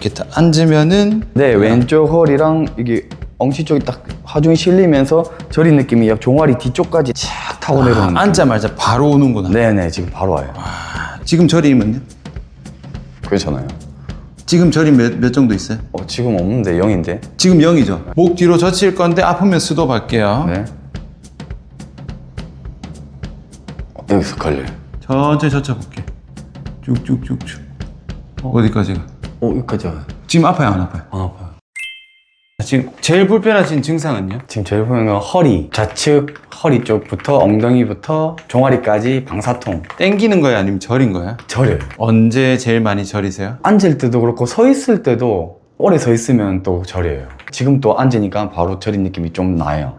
이렇게 딱 앉으면은 네, 왼쪽 허리랑 이게 엉치 쪽이 딱 하중이 실리면서 저린 느낌이 약 종아리 뒤쪽까지 착 타고 내려오는 느낌. 앉자마자 바로 오는구나. 네네, 지금 바로 와요. 지금 저림은요? 괜찮아요. 지금 저림 몇 정도 있어요? 지금 없는데 0인데. 지금 0이죠. 목 뒤로 젖힐 건데 아프면 스톱 할게요. 네. 여기서 걸려요. 천천히 젖혀볼게. 쭉쭉쭉쭉. 어디까지가? 여기까지 와요. 지금 아파요, 안 아파요? 안 아파요. 지금 제일 불편하신 증상은요? 지금 제일 보이는 건 허리, 좌측 허리 쪽부터 엉덩이부터 종아리까지 방사통. 땡기는 거예요, 아니면 저린 거예요? 저려요. 언제 제일 많이 저리세요? 앉을 때도 그렇고 서 있을 때도 오래 서 있으면 또 저려요. 지금 또 앉으니까 바로 저린 느낌이 좀 나요.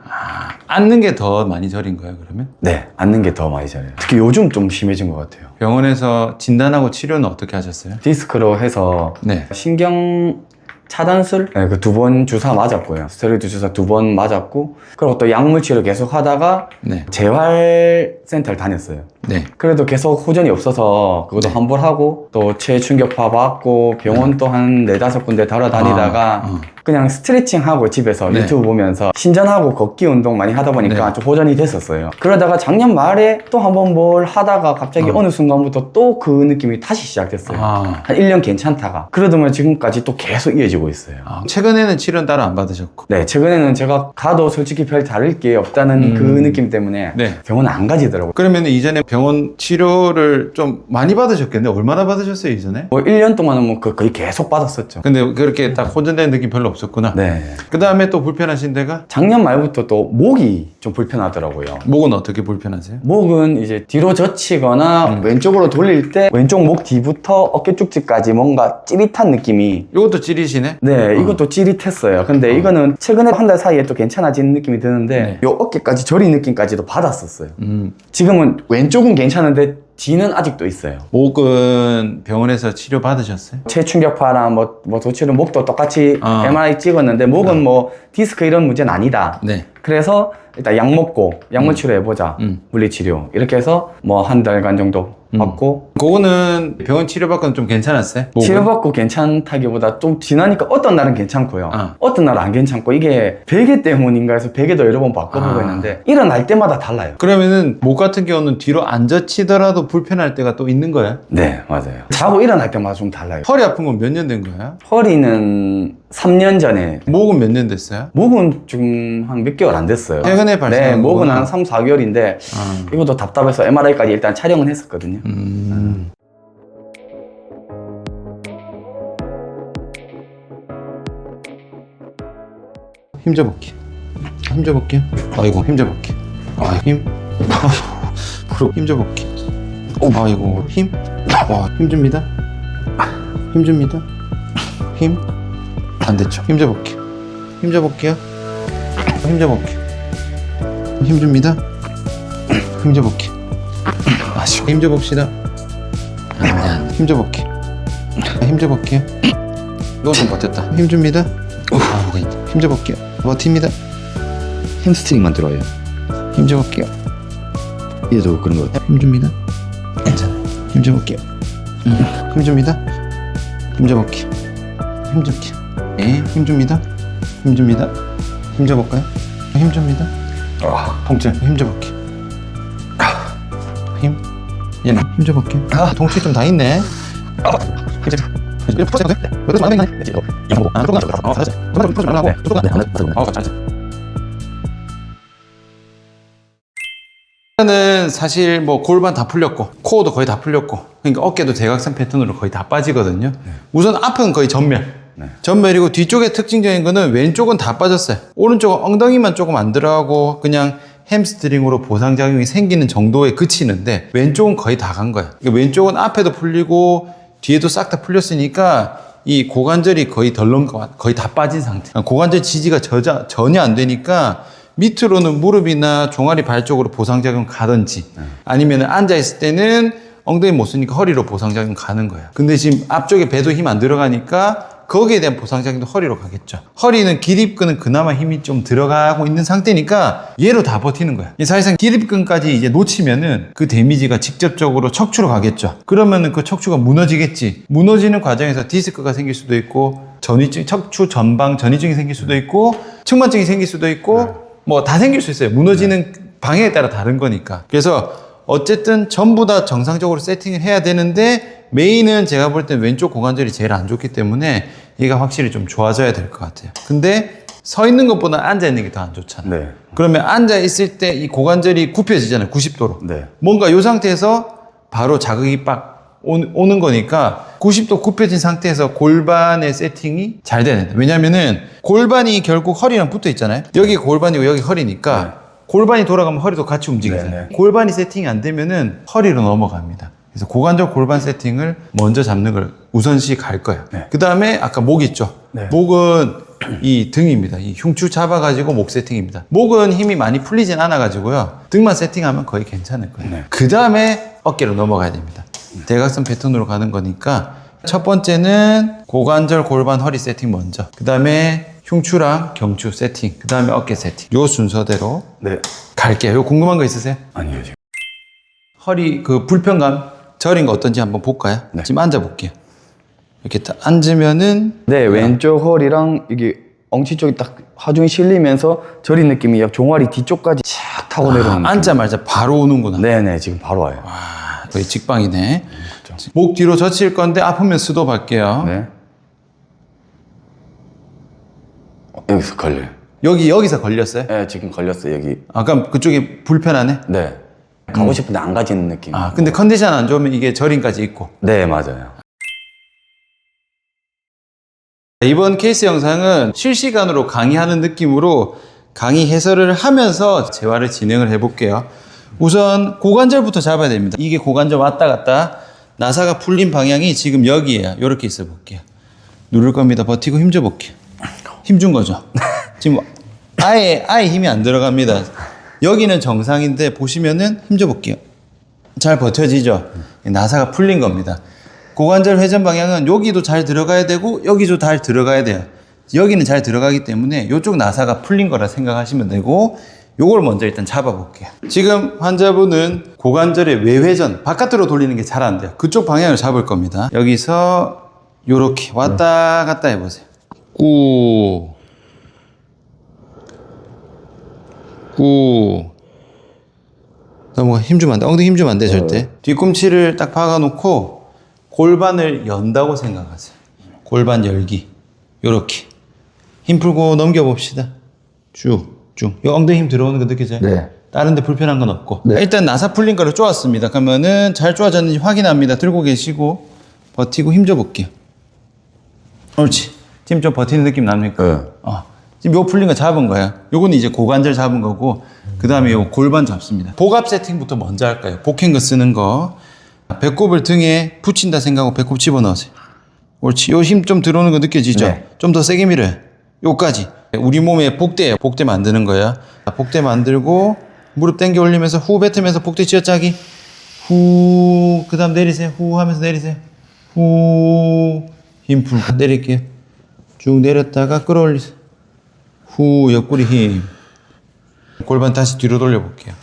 앉는 게 더 많이 저린 거예요, 그러면? 네, 앉는 게 더 많이 저려요. 특히 요즘 좀 심해진 것 같아요. 병원에서 진단하고 치료는 어떻게 하셨어요? 디스크로 해서 네. 신경 차단술? 네, 그 2번 주사 맞았고요. 스테로이드 주사 2번 맞았고, 그리고 또 약물 치료 계속 하다가 네. 재활센터를 다녔어요. 네. 그래도 계속 호전이 없어서 그것도 네. 환불하고 또 체충격파 받고 병원 또 한 4-5군데 돌아다니다가 그냥 스트레칭하고 집에서 네. 유튜브 보면서 신전하고 걷기 운동 많이 하다 보니까 네. 좀 호전이 됐었어요. 그러다가 작년 말에 또 한 번 뭘 하다가 갑자기 어느 순간부터 또 그 느낌이 다시 시작됐어요. 한 1년 괜찮다가 그러더니 지금까지 또 계속 이어지고 있어요. 최근에는 치료는 따로 안 받으셨고. 네, 최근에는 제가 가도 솔직히 별 다를 게 없다는 그 느낌 때문에 네. 병원 안 가지더라고요. 그러면 이전에 병원 치료를 좀 많이 받으셨겠네? 얼마나 받으셨어요, 이전에? 뭐 1년 동안은 뭐 거의 계속 받았었죠. 근데 그렇게 딱 호전되는 느낌 별로 없었구나. 네. 그 다음에 또 불편하신 데가? 작년 말부터 또 목이 좀 불편하더라고요. 목은 어떻게 불편하세요? 목은 이제 뒤로 젖히거나 왼쪽으로 돌릴 때 왼쪽 목 뒤부터 어깨 쪽지까지 뭔가 찌릿한 느낌이. 이것도 찌리시네? 네, 이것도 찌릿했어요. 근데 이거는 최근에 한 달 사이에 또 괜찮아진 느낌이 드는데 네. 요 어깨까지 저린 느낌까지도 받았었어요. 지금은 왼쪽은 괜찮은데 뒤는 아직도 있어요. 목은 병원에서 치료 받으셨어요? 체충격파랑 뭐 도치는 목도 똑같이 아. MRI 찍었는데 목은 뭐 디스크 이런 문제는 아니다. 네. 그래서 일단 약 먹고 약물 치료해보자. 물리치료 이렇게 해서 뭐 한 달간 정도 받고 그거는 병원 치료받고는 좀 괜찮았어요? 목은? 치료받고 괜찮다기보다 좀 지나니까 어떤 날은 괜찮고요. 어떤 날은 안 괜찮고 이게 베개 때문인가 해서 베개도 여러 번 바꿔보고 했는데 일어날 때마다 달라요. 그러면은 목 같은 경우는 뒤로 안 젖히더라도 불편할 때가 또 있는 거예요? 네, 맞아요. 자고 일어날 때마다 좀 달라요. 허리 아픈 건 몇 년 된 거예요? 허리는 3년 전에, 목은 몇 년 됐어요? 목은 지금 한 몇 개월 안 됐어요. 최근에 발생한 네, 목은 거구나. 한 3-4개월인데 이것도 답답해서 MRI까지 일단 촬영은 했었거든요. 힘 줘볼게. 힘 줘볼게요. 아이고, 힘 줘볼게. 힘. 아이고, 힘 줘볼게. 아이고, 힘. 와, 힘 줍니다. 힘 줍니다. 힘. 안 됐죠. 힘 줘볼게. 힘 줘볼게요. 힘 줘볼게. 힘 줍니다. 힘 줘볼게. 아쉬워. 힘 줘봅시다. 힘 줘볼게. 힘 줘볼게요. 이거 좀 버텼다. 힘 줍니다. 힘 줘볼게요. 버팁니다. 햄스트링만 들어요. 힘 줘볼게요. 얘도 그런 거 같아요. 힘 줍니다. 괜찮아요. 힘 줘볼게요. 힘 줍니다. 힘 줘볼게요. 힘 줄게요. 힘 줍니다. 힘 줍니다. 힘 줘볼까요? 힘 줍니다. 통증. 힘 줘볼게요. 힘. 얘는 힘 줘볼게요. 통증이 좀 다 있네. 힘 줘. 그냥 풀어도 돼? 몇 안 되나? 양보. 조금 더. 잘하지. 조금 더 하고. 조금 더. 잘하지. 는 사실 뭐 골반 다 풀렸고 코어도 거의 다 풀렸고 그러니까 어깨도 대각선 패턴으로 거의 다 빠지거든요. 우선 앞은 거의 전멸. 전멸이고 뒤쪽에 특징적인 거는 왼쪽은 다 빠졌어요. 오른쪽은 엉덩이만 조금 안 들어가고 그냥 햄스트링으로 보상작용이 생기는 정도에 그치는데 왼쪽은 거의 다 간 거예요. 그러니까 왼쪽은 앞에도 풀리고 뒤에도 싹 다 풀렸으니까 이 고관절이 거의 거의 다 빠진 상태. 고관절 지지가 전혀 안 되니까 밑으로는 무릎이나 종아리 발 쪽으로 보상작용 가든지 아니면 앉아있을 때는 엉덩이 못 쓰니까 허리로 보상작용 가는 거야. 근데 지금 앞쪽에 배도 힘 안 들어가니까 거기에 대한 보상작용도 허리로 가겠죠. 허리는 기립근은 그나마 힘이 좀 들어가고 있는 상태니까 얘로 다 버티는 거야. 사실상 기립근까지 이제 놓치면은 그 데미지가 직접적으로 척추로 가겠죠. 그러면은 그 척추가 무너지겠지. 무너지는 과정에서 디스크가 생길 수도 있고, 전이증, 척추 전방 전이증이 생길 수도 있고, 측만증이 생길 수도 있고, 뭐 다 생길 수 있어요. 무너지는 방향에 따라 다른 거니까. 그래서 어쨌든 전부 다 정상적으로 세팅을 해야 되는데, 메인은 제가 볼 땐 왼쪽 고관절이 제일 안 좋기 때문에 얘가 확실히 좀 좋아져야 될 것 같아요. 근데 서 있는 것보다 앉아 있는 게 더 안 좋잖아요. 네. 그러면 앉아 있을 때 이 고관절이 굽혀지잖아요. 90도로. 네. 뭔가 이 상태에서 바로 자극이 빡 오는 거니까 90도 굽혀진 상태에서 골반의 세팅이 잘 돼야 된다. 왜냐면은 골반이 결국 허리랑 붙어 있잖아요. 여기 골반이고 여기 허리니까 골반이 돌아가면 허리도 같이 움직이잖아요. 골반이 세팅이 안 되면은 허리로 넘어갑니다. 그래서 고관절 골반 세팅을 먼저 잡는 걸 우선시 갈 거예요. 그 다음에 아까 목 있죠. 목은 이 등입니다. 이 흉추 잡아가지고 목 세팅입니다. 목은 힘이 많이 풀리진 않아가지고요. 등만 세팅하면 거의 괜찮을 거예요. 그 다음에 어깨로 넘어가야 됩니다. 대각선 패턴으로 가는 거니까 첫 번째는 고관절 골반 허리 세팅 먼저. 그 다음에 흉추랑 경추 세팅. 그 다음에 어깨 세팅. 요 순서대로 갈게요. 요 궁금한 거 있으세요? 아니요, 지금. 허리 그 불편감 저린 거 어떤지 한번 볼까요? 지금 앉아볼게요. 이렇게 딱 앉으면은 네, 왼쪽 허리랑 이게 엉치 쪽이 딱 하중이 실리면서 저린 느낌이 약 종아리 뒤쪽까지 착 타고 내려오는 느낌. 앉자마자 바로 오는구나. 네네, 지금 바로 와요. 와, 거의 직방이네. 목 뒤로 젖힐 건데 아프면 스톱 할게요. 네. 여기서 걸려요. 여기서 걸렸어요? 네, 지금 걸렸어요, 여기. 아까 그쪽이 불편하네? 네. 가고 싶은데 안 가지는 느낌. 아, 근데 컨디션 안 좋으면 이게 저림까지 있고. 네, 맞아요. 이번 케이스 영상은 실시간으로 강의하는 느낌으로 강의 해설을 하면서 재활을 진행을 해볼게요. 우선 고관절부터 잡아야 됩니다. 이게 고관절 왔다 갔다 나사가 풀린 방향이 지금 여기에요. 이렇게 있어 볼게요. 누를 겁니다. 버티고 힘줘 볼게요. 힘준 거죠. 지금 아예 힘이 안 들어갑니다. 여기는 정상인데 보시면은 힘줘 볼게요. 잘 버텨지죠? 나사가 풀린 겁니다. 고관절 회전 방향은 여기도 잘 들어가야 되고 여기도 잘 들어가야 돼요. 여기는 잘 들어가기 때문에 이쪽 나사가 풀린 거라 생각하시면 되고, 요걸 먼저 일단 잡아 볼게요. 지금 환자분은 고관절의 외회전 바깥으로 돌리는 게 잘 안 돼요. 그쪽 방향을 잡을 겁니다. 여기서 요렇게 왔다 갔다 해보세요. 꾹 넘어가. 힘주면 안 돼. 엉덩이 힘주면 안 돼, 절대. 뒤꿈치를 딱 박아놓고 골반을 연다고 생각하세요. 골반 열기. 요렇게. 힘 풀고 넘겨봅시다. 쭉. 이 엉덩이 힘 들어오는 거 느껴져요? 네. 다른 데 불편한 건 없고. 일단 나사 풀린 거를 쪼았습니다. 그러면은 잘 쪼아졌는지 확인합니다. 들고 계시고 버티고 힘줘 볼게요. 옳지. 지금 좀 버티는 느낌 납니까? 네. 지금 요 풀린 거 잡은 거야. 요거는 이제 고관절 잡은 거고, 그 다음에 요 골반 잡습니다. 복압 세팅부터 먼저 할까요? 복행거 쓰는 거. 배꼽을 등에 붙인다 생각하고 배꼽 집어넣으세요. 옳지. 요 힘 좀 들어오는 거 느껴지죠? 네. 좀 더 세게 밀어요. 요까지. 우리 몸에 복대예요. 복대 만드는 거야. 복대 만들고 무릎 당겨 올리면서 후 뱉으면서 복대 쥐어짜기. 후. 그 다음 내리세요. 후 하면서 내리세요. 후. 힘 풀고 내릴게요. 쭉 내렸다가 끌어올리세요. 후. 옆구리 힘. 골반 다시 뒤로 돌려볼게요.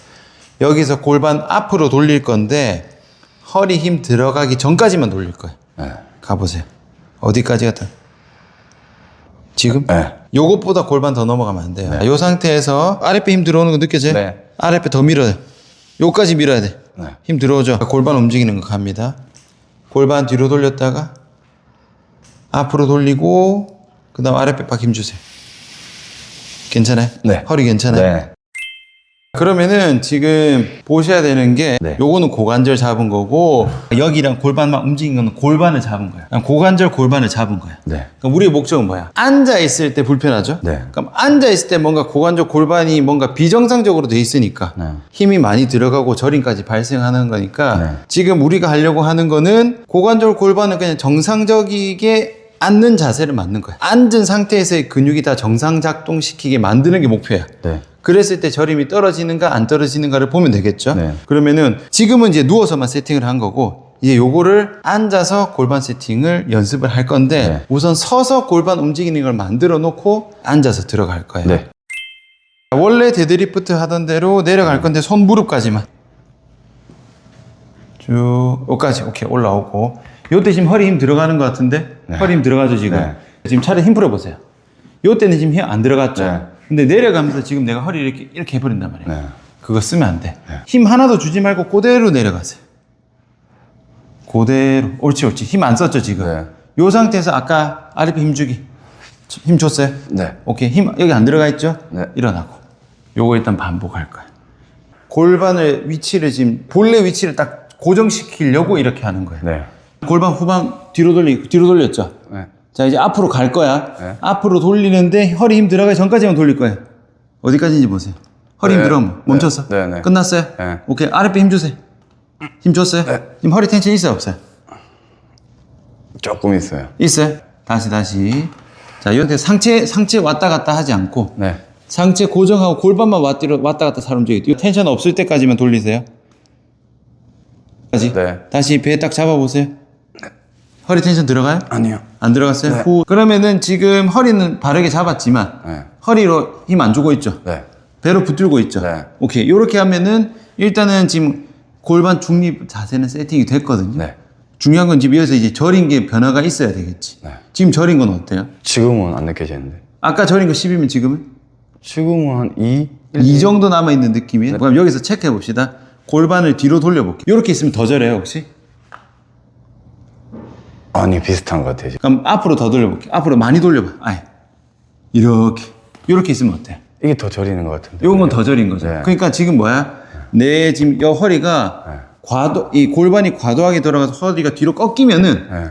여기서 골반 앞으로 돌릴 건데 허리 힘 들어가기 전까지만 돌릴 거예요. 가보세요. 어디까지 갔다? 지금? 네. 요것보다 골반 더 넘어가면 안 돼요. 요 상태에서 아랫배 힘 들어오는 거 느껴져요? 네. 아랫배 더 밀어요. 요까지 밀어야 돼. 네. 힘 들어오죠? 골반 움직이는 거 갑니다. 골반 뒤로 돌렸다가 앞으로 돌리고 그 다음 아랫배 팍 힘 주세요. 괜찮아요? 네. 허리 괜찮아요? 네. 그러면은 지금 보셔야 되는 게 요거는 고관절 잡은 거고 여기랑 골반만 움직인 거는 골반을 잡은 거야. 그냥 고관절 골반을 잡은 거야. 네. 그럼 우리의 목적은 뭐야? 앉아 있을 때 불편하죠? 네. 그럼 앉아 있을 때 뭔가 고관절 골반이 뭔가 비정상적으로 돼 있으니까 힘이 많이 들어가고 저림까지 발생하는 거니까 지금 우리가 하려고 하는 거는 고관절 골반은 그냥 정상적이게 앉는 자세를 맞는 거야. 앉은 상태에서의 근육이 다 정상 작동시키게 만드는 게 목표야. 네. 그랬을 때 저림이 떨어지는가 안 떨어지는가를 보면 되겠죠. 네. 그러면은 지금은 이제 누워서만 세팅을 한 거고 이제 요거를 앉아서 골반 세팅을 연습을 할 건데 네. 우선 서서 골반 움직이는 걸 만들어 놓고 앉아서 들어갈 거예요. 네. 원래 데드리프트 하던 대로 내려갈 건데 손 무릎까지만 쭉 여기까지 오케이 올라오고 요때 지금 허리 힘 들어가는 것 같은데 네. 허리 힘 들어가죠 지금. 네. 지금 차라리 힘 풀어보세요. 요때는 지금 힘 안 들어갔죠. 네. 근데 내려가면서 지금 내가 허리를 이렇게 해버린단 말이에요. 네. 그거 쓰면 안 돼. 힘 하나도 주지 말고 그대로 내려가세요. 그대로. 옳지, 옳지. 힘 안 썼죠, 지금. 네. 요 상태에서 아까 아랫배 힘 주기. 힘 줬어요? 네. 오케이. 힘 여기 안 들어가 있죠? 네. 일어나고. 요거 일단 반복할 거야. 골반을 위치를 지금 본래 위치를 딱 고정시키려고 이렇게 하는 거예요. 네. 골반 후방 뒤로 돌렸죠? 네. 자, 이제 앞으로 갈 거야. 네. 앞으로 돌리는데 허리 힘 들어가기 전까지만 돌릴 거예요. 어디까지인지 보세요. 허리 힘 네. 들어가면 멈췄어? 네, 네. 끝났어요? 네. 오케이. 아랫배 힘 주세요. 힘 줬어요? 네. 지금 허리 텐션 있어요? 없어요? 조금 있어요. 있어요? 다시. 자, 이때 상체 왔다 갔다 하지 않고 네. 상체 고정하고 골반만 왔다 갔다 살 움직이고 텐션 없을 때까지만 돌리세요. 다시. 네. 다시 배 딱 잡아보세요. 허리 텐션 들어가요? 아니요. 안 들어갔어요? 네. 후. 그러면은 지금 허리는 바르게 잡았지만 네. 허리로 힘 안 주고 있죠? 네. 배로 붙들고 있죠? 네. 오케이. 요렇게 하면은 일단은 지금 골반 중립 자세는 세팅이 됐거든요. 네. 중요한 건 지금 여기서 이제 절인 게 변화가 있어야 되겠지. 네. 지금 절인 건 어때요? 지금은 안 느껴지는데. 아까 절인 거 10이면 지금은? 지금은 한 2? 이 정도 남아있는 느낌이에요. 그럼 여기서 체크해 봅시다. 골반을 뒤로 돌려볼게요. 이렇게 있으면 더 절해요, 혹시? 아니, 비슷한 것 같아요. 그럼 앞으로 더 돌려볼게요. 앞으로 많이 돌려봐. 아예. 이렇게 있으면 어때요? 이게 더 저리는 것 같은데. 요건 더 절인 거죠. 네. 그러니까 지금 뭐야? 내 지금 여 허리가 네. 이 골반이 과도하게 돌아가서 허리가 뒤로 꺾이면은 네.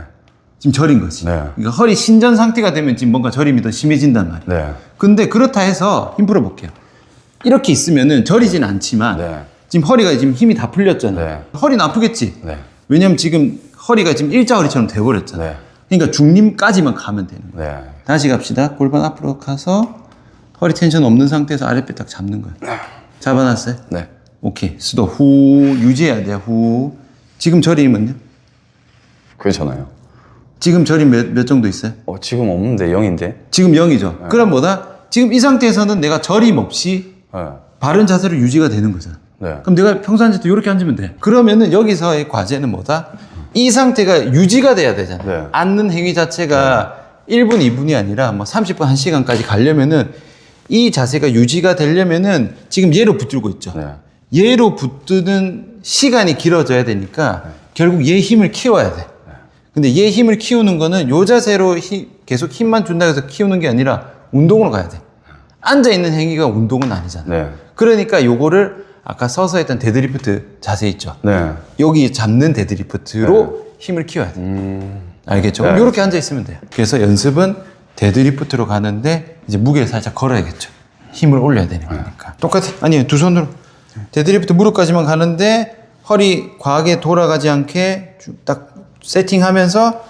지금 절인 거지. 네. 그러니까 허리 신전 상태가 되면 지금 뭔가 저림이 더 심해진단 말이에요. 네. 근데 그렇다 해서 힘 풀어 볼게요. 이렇게 있으면은 저리진 않지만 네. 지금 허리가 지금 힘이 다 풀렸잖아. 네. 허리는 아프겠지. 네. 왜냐면 지금 허리가 지금 일자허리처럼 돼버렸잖아. 네. 그러니까 중림까지만 가면 되는 거야. 네. 다시 갑시다. 골반 앞으로 가서 허리 텐션 없는 상태에서 아랫배 딱 잡는 거야. 잡아놨어요? 네. 오케이. 수도 후 유지해야 돼요. 후. 지금 저림은요? 괜찮아요. 지금 저림 몇 정도 있어요? 지금 없는데 0인데. 지금 0이죠. 그럼 뭐다? 지금 이 상태에서는 내가 저림 없이 네. 바른 자세로 유지가 되는 거잖아. 네. 그럼 내가 평소 앉을 때 이렇게 앉으면 돼. 그러면은 여기서의 과제는 뭐다? 이 상태가 유지가 돼야 되잖아. 네. 앉는 행위 자체가 1분, 2분이 아니라 뭐 30분, 1시간까지 가려면은 이 자세가 유지가 되려면은 지금 얘로 붙들고 있죠. 네. 얘로 붙드는 시간이 길어져야 되니까 결국 얘 힘을 키워야 돼. 근데 얘 힘을 키우는 거는 요 자세로 계속 힘만 준다 해서 키우는 게 아니라 운동으로 가야 돼. 앉아있는 행위가 운동은 아니잖아. 네. 그러니까 요거를 아까 서서 했던 데드리프트 자세 있죠. 네. 여기 잡는 데드리프트로 힘을 키워야 돼. 알겠죠? 네. 그럼 이렇게 앉아있으면 돼요. 그래서 연습은 데드리프트로 가는데 이제 무게를 살짝 걸어야겠죠. 힘을 올려야 되는 거니까. 똑같아. 아니에요. 두 손으로. 데드리프트 무릎까지만 가는데 허리 과하게 돌아가지 않게 쭉 딱 세팅하면서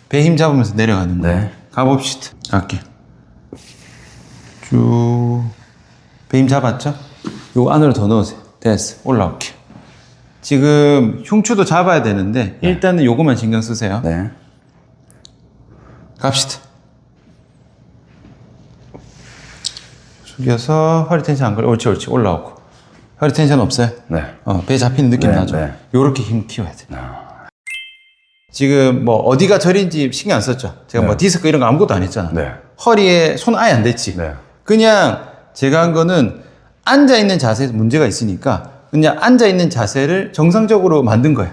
배 힘 잡으면서 내려가는 거예요. 네. 가봅시다. 갈게. 쭉. 배 힘 잡았죠? 요거 안으로 더 넣으세요. 됐어. 올라올게. 지금 흉추도 잡아야 되는데 일단은 요거만 신경 쓰세요. 네. 갑시다. 숙여서 허리 텐션 안 걸려. 옳지, 옳지. 올라오고. 허리 텐션 없어요? 네. 배 잡히는 느낌 네, 나죠? 네. 요렇게 힘 키워야 돼. 지금 뭐 어디가 저린지 신경 안 썼죠? 제가 뭐 디스크 이런 거 아무것도 안 했잖아. 네. 허리에 손 아예 안 댔지? 네. 그냥 제가 한 거는 앉아있는 자세에서 문제가 있으니까 그냥 앉아있는 자세를 정상적으로 만든 거예요.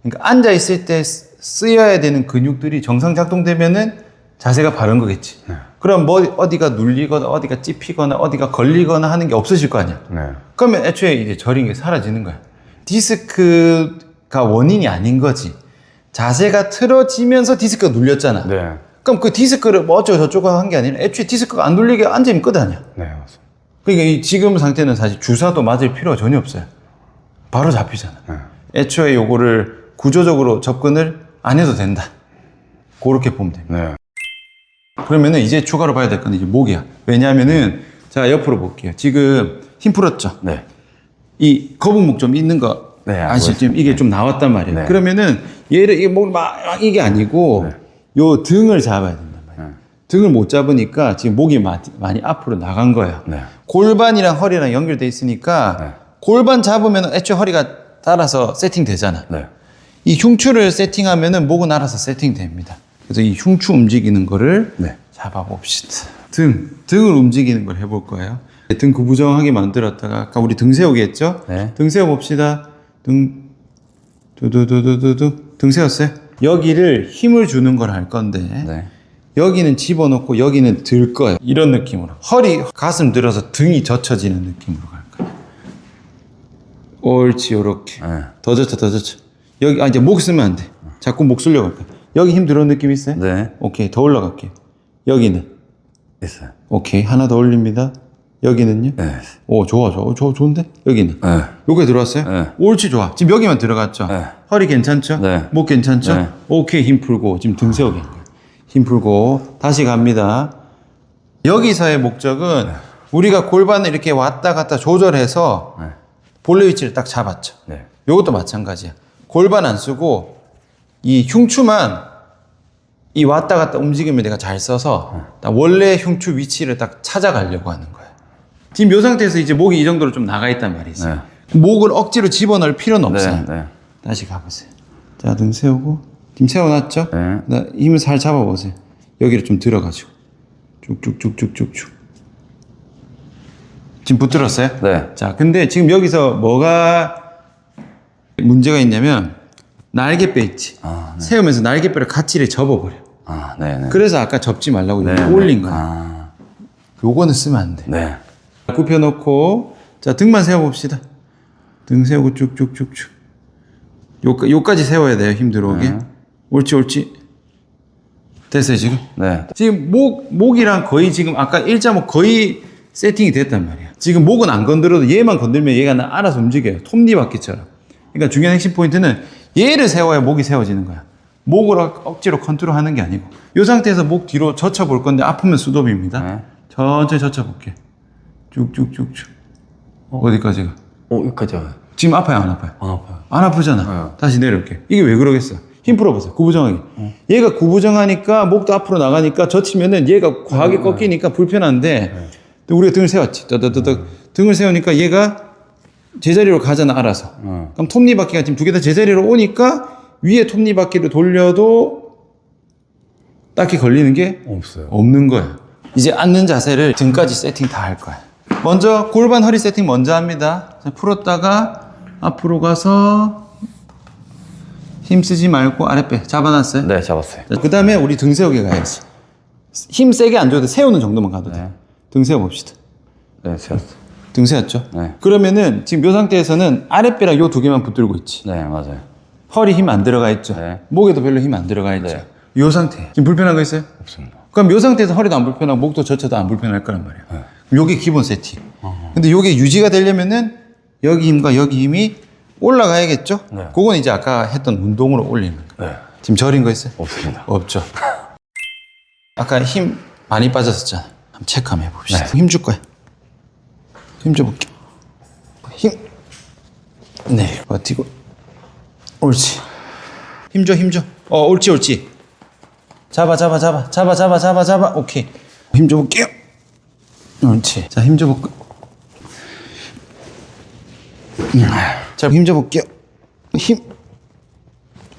그러니까 앉아있을 때 쓰여야 되는 근육들이 정상 작동되면은 자세가 바른 거겠지. 그럼 뭐 어디가 눌리거나 어디가 찝히거나 어디가 걸리거나 하는 게 없어질 거 아니야. 네. 그러면 애초에 이제 저린 게 사라지는 거야. 디스크가 원인이 아닌 거지. 자세가 틀어지면서 디스크가 눌렸잖아. 네. 그럼 그 디스크를 뭐 어쩌고 저쩌고 한 게 아니라 애초에 디스크가 안 눌리게 앉으면 끝 아니야. 네, 맞습니다. 그러니까 이 지금 상태는 사실 주사도 맞을 필요가 전혀 없어요. 바로 잡히잖아. 애초에 요거를 구조적으로 접근을 안 해도 된다. 그렇게 보면 됩니다. 네. 그러면은 이제 추가로 봐야 될 건 이제 목이야. 왜냐하면은 제가 옆으로 볼게요. 지금 힘 풀었죠? 네. 이 거북목 좀 있는 거 네, 알고 아시죠? 지금 이게 좀 나왔단 말이에요. 네. 그러면은 얘를 이게 막 이게 아니고 요 등을 잡아야 된단 말이에요. 등을 못 잡으니까 지금 목이 많이 앞으로 나간 거예요. 네. 골반이랑 허리랑 연결돼 있으니까 골반 잡으면 애초에 허리가 따라서 세팅되잖아. 네. 이 흉추를 세팅하면은 목은 알아서 세팅됩니다. 그래서 이 흉추 움직이는 거를 네. 잡아봅시다. 등을 움직이는 걸 해볼 거예요. 등 구부정하게 만들었다가 아까 우리 등 세우기 했죠? 네. 등 세워봅시다. 등 세웠어요? 여기를 힘을 주는 걸 할 건데 네. 여기는 집어넣고 여기는 들 거예요. 이런 느낌으로. 허리, 가슴 들어서 등이 젖혀지는 느낌으로 갈 거예요. 옳지, 요렇게. 네. 더 젖혀. 여기, 이제 목 쓰면 안 돼. 자꾸 목 쓰려고 할 거야. 여기 힘 들어오는 느낌 있어요? 네. 오케이, 더 올라갈게요. 여기는. 있어요. 오케이, 하나 더 올립니다. 여기는요? 네. 오, 좋은데? 여기는? 네. 요게 들어왔어요? 네. 옳지, 좋아. 지금 여기만 들어갔죠? 네. 허리 괜찮죠? 네. 목 괜찮죠? 네. 오케이, 힘 풀고. 지금 등 세우기 한 거예요. 힘 풀고. 다시 갑니다. 여기서의 목적은 우리가 골반을 이렇게 왔다 갔다 조절해서 네. 본래 위치를 딱 잡았죠. 네. 요것도 마찬가지야. 골반 안 쓰고 이 흉추만 이 왔다 갔다 움직이면 내가 잘 써서 딱 원래 흉추 위치를 딱 찾아가려고 하는 거야. 지금 요 상태에서 이제 목이 이 정도로 좀 나가 있단 말이지. 네. 목을 억지로 집어넣을 필요는 없어요. 네. 다시 가보세요. 자, 등 세우고. 지금 세워놨죠? 네. 힘을 살 잡아보세요. 여기를 좀 들어가지고. 쭉쭉쭉쭉쭉쭉. 지금 붙들었어요? 네. 자, 근데 지금 여기서 뭐가 문제가 있냐면 날개뼈 있지. 아, 네. 세우면서 날개뼈를 같이 이렇게 접어버려. 아, 네. 그래서 아까 접지 말라고 네. 이렇게 올린 거야. 아, 요거는 쓰면 안 돼. 네. 굽혀놓고 자, 등만 세워봅시다. 등 세우고 쭉쭉쭉쭉. 요까지 세워야 돼요. 힘 들어오게. 네. 옳지. 됐어요, 지금? 네. 지금 목이랑 거의 지금 아까 1.5 거의 세팅이 됐단 말이야. 지금 목은 안 건드려도 얘만 건들면 얘가 알아서 움직여요. 톱니바퀴처럼. 그러니까 중요한 핵심 포인트는 얘를 세워야 목이 세워지는 거야. 목을 억지로 컨트롤하는 게 아니고. 이 상태에서 목 뒤로 젖혀볼 건데 아프면 수도비입니다. 네. 천천히 젖혀볼게. 쭉쭉쭉쭉. 어디까지 가? 여기까지 와요. 지금 아파요, 안 아파요? 안 아파요. 안 아프잖아. 다시 내려올게. 이게 왜 그러겠어? 힘 풀어보세요. 구부정하게. 얘가 구부정하니까 목도 앞으로 나가니까 젖히면은 얘가 과하게 꺾이니까 불편한데 또 우리가 등을 세웠지. 떠떠떠떠. 등을 세우니까 얘가 제자리로 가잖아, 알아서. 그럼 톱니바퀴가 지금 두 개 다 제자리로 오니까 위에 톱니바퀴를 돌려도 딱히 걸리는 게 없어요. 없는 거예요. 이제 앉는 자세를 등까지 세팅 다 할 거야. 먼저 골반 허리 세팅 먼저 합니다. 자, 풀었다가 앞으로 가서 힘 쓰지 말고 아랫배 잡아놨어요. 네, 잡았어요. 그 다음에 우리 등 세우기 가야지. 힘 세게 안 줘도 세우는 정도만 가도 돼. 네. 등 세워봅시다. 네, 세웠어요. 등 세웠죠? 네. 그러면은 지금 이 상태에서는 아랫배랑 요 두 개만 붙들고 있지. 네, 맞아요. 허리 힘 안 들어가 있죠? 네. 목에도 별로 힘 안 들어가 있죠? 네. 요 상태. 지금 불편한 거 있어요? 없습니다. 그럼 요 상태에서 허리도 안 불편하고 목도 젖혀도 안 불편할 거란 말이야. 네. 요게 기본 세팅. 근데 요게 유지가 되려면은 여기 힘과 여기 힘이 올라가야겠죠? 네. 그건 이제 아까 했던 운동으로 올리는 거예요. 네. 지금 저린 거 있어요? 없습니다. 없죠. 아까 힘 많이 빠졌었잖아. 한번 체크 한번 해봅시다. 네. 힘 줄 거야. 힘 줘볼게. 힘. 네, 버티고. 옳지. 힘 줘, 힘 줘. 옳지. 잡아. 오케이. 힘 줘볼게요. 옳지. 자, 힘 줘볼까. 자, 힘 줘볼게요. 힘.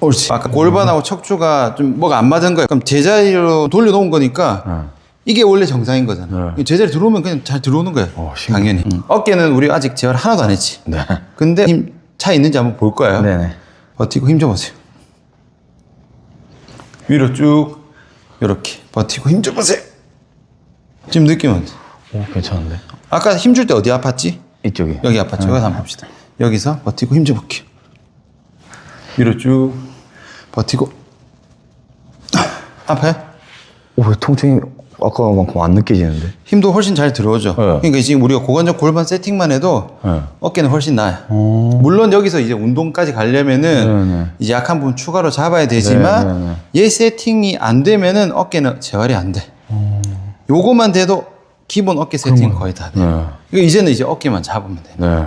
옳지. 아까 골반하고 척추가 좀 뭐가 안 맞은 거야. 그럼 제자리로 돌려놓은 거니까 이게 원래 정상인 거잖아. 제자리 들어오면 그냥 잘 들어오는 거야. 당연히. 어깨는 우리 아직 재활 하나도 안 했지. 네. 근데 힘 차 있는지 한번 볼 거예요. 네네. 버티고 힘 줘보세요. 위로 쭉 이렇게 버티고 힘 줘보세요. 지금 느낌은 괜찮은데? 아까 힘 줄 때 어디 아팠지? 이쪽이. 여기 아팠죠? 여기서 한번 봅시다. 여기서 버티고 힘 줘볼게요. 위로 쭉 버티고. 아파요? 왜 통증이 아까만큼 안 느껴지는데? 힘도 훨씬 잘 들어오죠. 그러니까 지금 우리가 고관절 골반 세팅만 해도 어깨는 훨씬 나아요. 물론 여기서 이제 운동까지 가려면은 이제 약한 부분 추가로 잡아야 되지만 얘 세팅이 안 되면은 어깨는 재활이 안 돼. 요거만 돼도 기본 어깨 세팅 거의 다 돼. 그러니까 이제는 이제 어깨만 잡으면 돼. 네.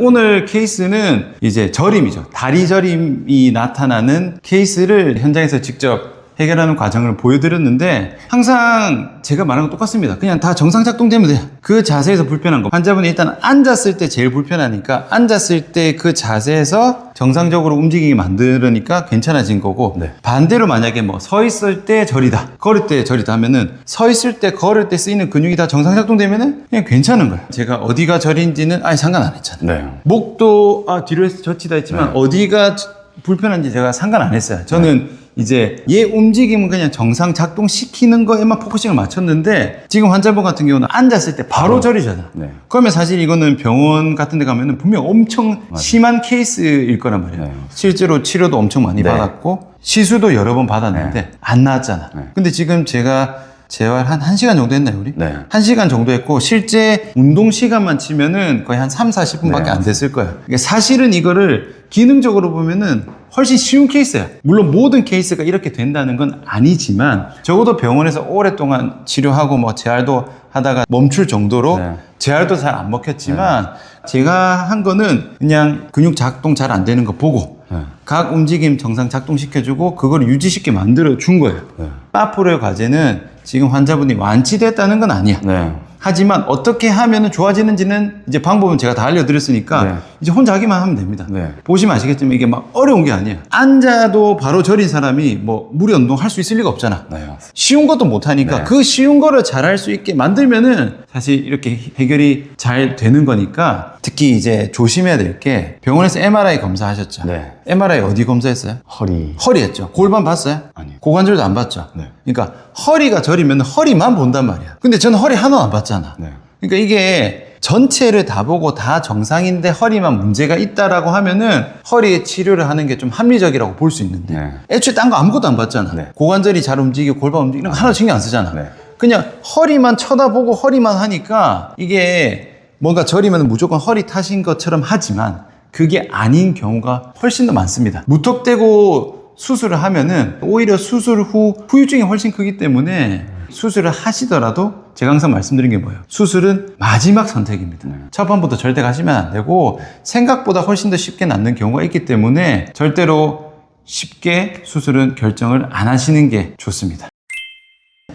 오늘 케이스는 이제 저림이죠. 다리 저림이 나타나는 케이스를 현장에서 직접 해결하는 과정을 보여드렸는데 항상 제가 말한 거 똑같습니다. 그냥 다 정상 작동되면 돼요. 그 자세에서 불편한 거. 환자분이 일단 앉았을 때 제일 불편하니까 앉았을 때 그 자세에서 정상적으로 움직이게 만들으니까 괜찮아진 거고 네. 반대로 만약에 뭐 서 있을 때 저리다, 걸을 때 저리다 하면은 서 있을 때 걸을 때 쓰이는 근육이 다 정상 작동되면은 그냥 괜찮은 거예요. 제가 어디가 저린지는 아예 상관 안 했잖아요. 네. 목도 뒤로 해서 젖히다 했지만 어디가 불편한지 제가 상관 안 했어요. 저는 이제 얘 움직임은 그냥 정상 작동시키는 거에만 포커싱을 맞췄는데 지금 환자분 같은 경우는 앉았을 때 바로 저리잖아. 네. 그러면 사실 이거는 병원 같은 데 가면은 분명 엄청 심한 케이스일 거란 말이에요. 네. 실제로 치료도 엄청 많이 네. 받았고 시술도 여러 번 받았는데 안 나았잖아. 네. 근데 근데 지금 제가 재활 한 1시간 정도 했나요, 우리? 네. 1시간 정도 했고, 실제 운동 시간만 치면은 거의 한 3, 40분밖에 네. 안 됐을 거예요. 그러니까 사실은 이거를 기능적으로 보면은 훨씬 쉬운 케이스야. 물론 모든 케이스가 이렇게 된다는 건 아니지만, 적어도 병원에서 오랫동안 치료하고 뭐 재활도 하다가 멈출 정도로 네. 재활도 잘 안 먹혔지만, 제가 한 거는 그냥 근육 작동 잘 안 되는 거 보고, 네. 각 움직임 정상 작동시켜주고, 그걸 유지시켜 만들어 준 거예요. 네. 앞으로의 과제는 지금 환자분이 완치됐다는 건 아니야. 네. 하지만 어떻게 하면 좋아지는지는 이제 방법은 제가 다 알려드렸으니까 네. 이제 혼자 하기만 하면 됩니다. 네. 보시면 아시겠지만 이게 막 어려운 게 아니에요. 앉아도 바로 저린 사람이 뭐 무리 운동 할 수 있을 리가 없잖아. 네, 맞습니다. 쉬운 것도 못하니까 네. 그 쉬운 거를 잘할 수 있게 만들면은 사실 이렇게 해결이 잘 되는 거니까 특히 이제 조심해야 될 게 병원에서 MRI 검사하셨죠? 네. MRI 어디 검사했어요? 허리. 허리 했죠. 골반 봤어요? 아니요. 고관절도 안 봤죠. 네. 그러니까 허리가 저리면 허리만 본단 말이야. 근데 저는 허리 하나 안 봤잖아. 네. 그러니까 이게 전체를 다 보고 다 정상인데 허리만 문제가 있다라고 하면은 허리에 치료를 하는 게 좀 합리적이라고 볼 수 있는데 네. 애초에 딴 거 아무것도 안 봤잖아. 네. 고관절이 잘 움직이고 골반 움직이는 거 하나도 신경 안 쓰잖아. 네. 그냥 허리만 쳐다보고 허리만 하니까 이게 뭔가 저리면 무조건 허리 탓인 것처럼 하지만 그게 아닌 경우가 훨씬 더 많습니다. 무턱대고 수술을 하면은 오히려 수술 후 후유증이 훨씬 크기 때문에 수술을 하시더라도 제가 항상 말씀드린 게 뭐예요? 수술은 마지막 선택입니다. 첫 번부터 절대 가시면 안 되고 생각보다 훨씬 더 쉽게 낫는 경우가 있기 때문에 절대로 쉽게 수술은 결정을 안 하시는 게 좋습니다.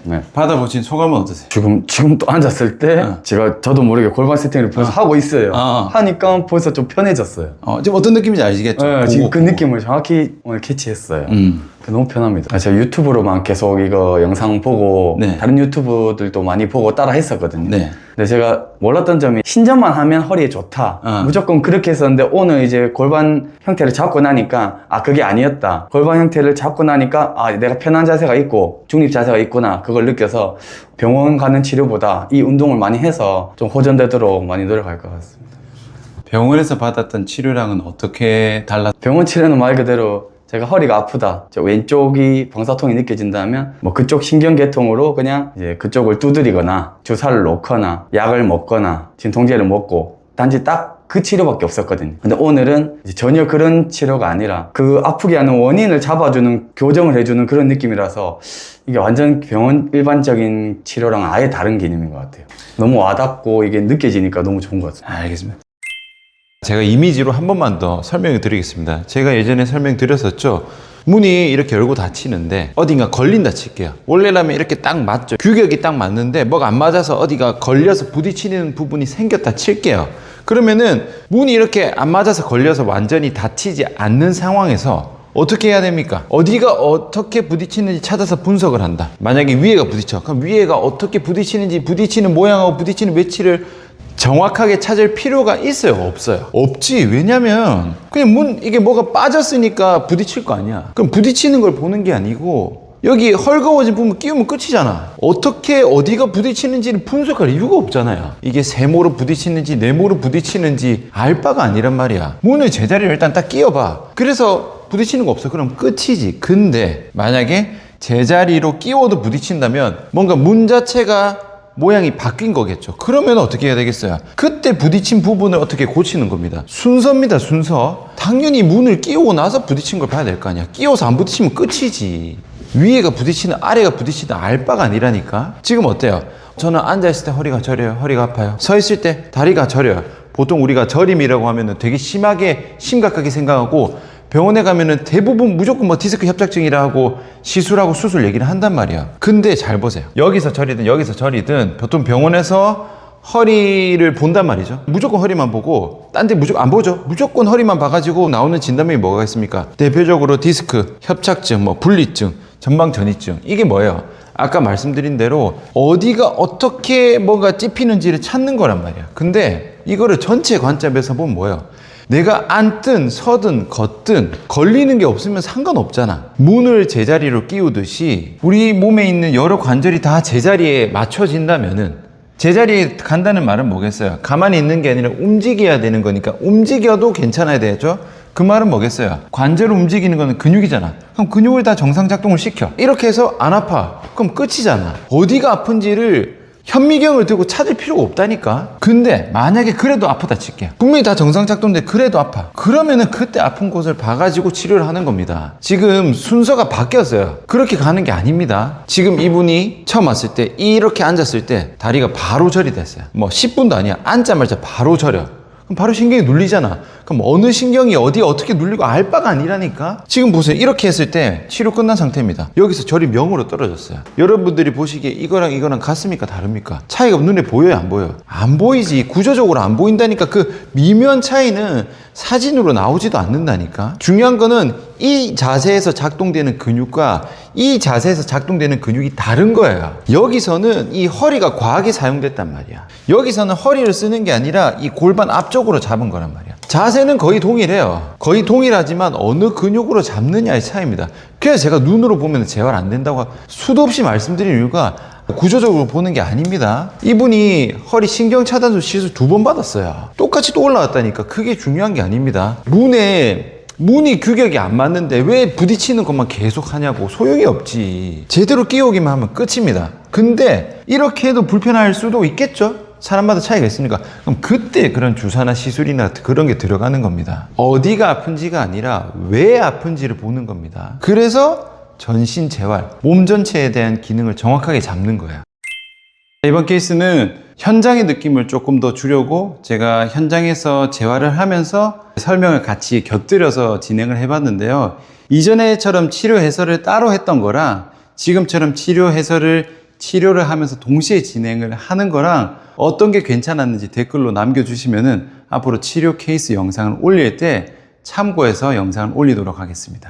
네. 받아보신 소감은 어떠세요? 지금 또 앉았을 때 저도 모르게 골반 세팅을 벌써 하고 있어요. 하니까 벌써 좀 편해졌어요. 지금 어떤 느낌인지 아시겠죠? 네, 지금 그 느낌을 정확히 오늘 캐치했어요. 너무 편합니다. 제가 유튜브로만 계속 이거 영상 보고 네. 다른 유튜브들도 많이 보고 따라 했었거든요. 네. 근데 제가 몰랐던 점이 신전만 하면 허리에 좋다. 무조건 그렇게 했었는데 오늘 이제 골반 형태를 잡고 나니까 그게 아니었다. 골반 형태를 잡고 나니까 내가 편한 자세가 있고 중립 자세가 있구나. 그걸 느껴서 병원 가는 치료보다 이 운동을 많이 해서 좀 호전되도록 많이 노력할 것 같습니다. 병원에서 받았던 치료랑은 어떻게 달라? 병원 치료는 말 그대로 제가 허리가 아프다. 왼쪽이 방사통이 느껴진다면 뭐 그쪽 신경계통으로 그냥 이제 그쪽을 두드리거나 주사를 놓거나 약을 먹거나 진통제를 먹고 단지 딱 그 치료밖에 없었거든요. 근데 오늘은 이제 전혀 그런 치료가 아니라 그 아프게 하는 원인을 잡아주는 교정을 해주는 그런 느낌이라서 이게 완전 병원 일반적인 치료랑 아예 다른 개념인 것 같아요. 너무 와닿고 이게 느껴지니까 너무 좋은 것 같습니다. 알겠습니다. 제가 이미지로 한 번만 더 설명을 드리겠습니다. 제가 예전에 설명드렸었죠. 문이 이렇게 열고 닫히는데 어딘가 걸린다 칠게요. 원래라면 이렇게 딱 맞죠. 규격이 딱 맞는데 뭐가 안 맞아서 어디가 걸려서 부딪히는 부분이 생겼다 칠게요. 그러면은 문이 이렇게 안 맞아서 걸려서 완전히 닫히지 않는 상황에서 어떻게 해야 됩니까? 어디가 어떻게 부딪히는지 찾아서 분석을 한다. 만약에 위에가 부딪혀. 그럼 위에가 어떻게 부딪히는지, 부딪히는 모양하고 부딪히는 위치를 정확하게 찾을 필요가 있어요? 없어요? 없지. 왜냐면 그냥 이게 뭐가 빠졌으니까 부딪힐 거 아니야. 그럼 부딪히는 걸 보는 게 아니고 여기 헐거워진 부분 끼우면 끝이잖아. 어떻게 어디가 부딪히는지를 분석할 이유가 없잖아요. 이게 세모로 부딪히는지 네모로 부딪히는지 알 바가 아니란 말이야. 문을 제자리를 일단 딱 끼워봐. 그래서 부딪히는 거 없어. 그럼 끝이지. 근데 만약에 제자리로 끼워도 부딪힌다면 뭔가 문 자체가 모양이 바뀐 거겠죠. 그러면 어떻게 해야 되겠어요? 그때 부딪힌 부분을 어떻게 고치는 겁니다. 순서입니다, 순서. 당연히 문을 끼우고 나서 부딪힌 걸 봐야 될 거 아니야. 끼워서 안 부딪히면 끝이지. 위에가 부딪히는 아래가 부딪히는 알 바가 아니라니까. 지금 어때요? 저는 앉아있을 때 허리가 저려요. 허리가 아파요. 서 있을 때 다리가 저려요. 보통 우리가 저림이라고 하면은 되게 심각하게 생각하고 병원에 가면은 대부분 무조건 뭐 디스크 협착증이라 하고 시술하고 수술 얘기를 한단 말이야. 근데 잘 보세요. 여기서 저리든 여기서 저리든 보통 병원에서 허리를 본단 말이죠. 무조건 허리만 보고 딴 데 무조건 안 보죠. 무조건 허리만 봐가지고 나오는 진단명이 뭐가 있습니까? 대표적으로 디스크, 협착증, 뭐 분리증, 전방전이증. 이게 뭐예요? 아까 말씀드린 대로 어디가 어떻게 뭐가 찝히는지를 찾는 거란 말이야. 근데 이거를 전체 관점에서 보면 뭐예요? 내가 앉든 서든 걷든 걸리는 게 없으면 상관없잖아. 문을 제자리로 끼우듯이 우리 몸에 있는 여러 관절이 다 제자리에 맞춰진다면은, 제자리에 간다는 말은 뭐겠어요? 가만히 있는 게 아니라 움직여야 되는 거니까 움직여도 괜찮아야 되죠? 그 말은 뭐겠어요? 관절을 움직이는 거는 근육이잖아. 그럼 근육을 다 정상 작동을 시켜. 이렇게 해서 안 아파. 그럼 끝이잖아. 어디가 아픈지를 현미경을 들고 찾을 필요가 없다니까. 근데 만약에 그래도 아프다 칠게요. 분명히 다 정상 작동인데 그래도 아파. 그러면은 그때 아픈 곳을 봐가지고 치료를 하는 겁니다. 지금 순서가 바뀌었어요. 그렇게 가는 게 아닙니다. 지금 이분이 처음 왔을 때 이렇게 앉았을 때 다리가 바로 절이 됐어요. 뭐 10분도 아니야. 앉자마자 바로 절여. 그럼 바로 신경이 눌리잖아. 그럼 어느 신경이 어디에 어떻게 눌리고 알 바가 아니라니까. 지금 보세요. 이렇게 했을 때 치료 끝난 상태입니다. 여기서 절이 0으로 떨어졌어요. 여러분들이 보시기에 이거랑 같습니까? 다릅니까? 차이가 눈에 보여요? 안 보여요? 안 보이지. 구조적으로 안 보인다니까. 그 미묘한 차이는 사진으로 나오지도 않는다니까. 중요한 거는 이 자세에서 작동되는 근육과 이 자세에서 작동되는 근육이 다른 거예요. 여기서는 이 허리가 과하게 사용됐단 말이야. 여기서는 허리를 쓰는 게 아니라 이 골반 앞쪽으로 잡은 거란 말이야. 자세는 거의 동일해요. 거의 동일하지만 어느 근육으로 잡느냐의 차이입니다. 그래서 제가 눈으로 보면 재활 안 된다고 수도 없이 말씀드린 이유가 구조적으로 보는 게 아닙니다. 이분이 허리 신경차단술 시술 2번 받았어요. 똑같이 또 올라왔다니까. 그게 중요한 게 아닙니다. 문이 규격이 안 맞는데 왜 부딪히는 것만 계속 하냐고. 소용이 없지. 제대로 끼우기만 하면 끝입니다. 근데 이렇게 해도 불편할 수도 있겠죠? 사람마다 차이가 있으니까. 그럼 그때 그런 주사나 시술이나 그런 게 들어가는 겁니다. 어디가 아픈지가 아니라 왜 아픈지를 보는 겁니다. 그래서 전신 재활, 몸 전체에 대한 기능을 정확하게 잡는 거야. 이번 케이스는 현장의 느낌을 조금 더 주려고 제가 현장에서 재활을 하면서 설명을 같이 곁들여서 진행을 해봤는데요. 이전에처럼 치료 해설을 따로 했던 거랑 지금처럼 치료를 하면서 동시에 진행을 하는 거랑 어떤 게 괜찮았는지 댓글로 남겨주시면은 앞으로 치료 케이스 영상을 올릴 때 참고해서 영상을 올리도록 하겠습니다.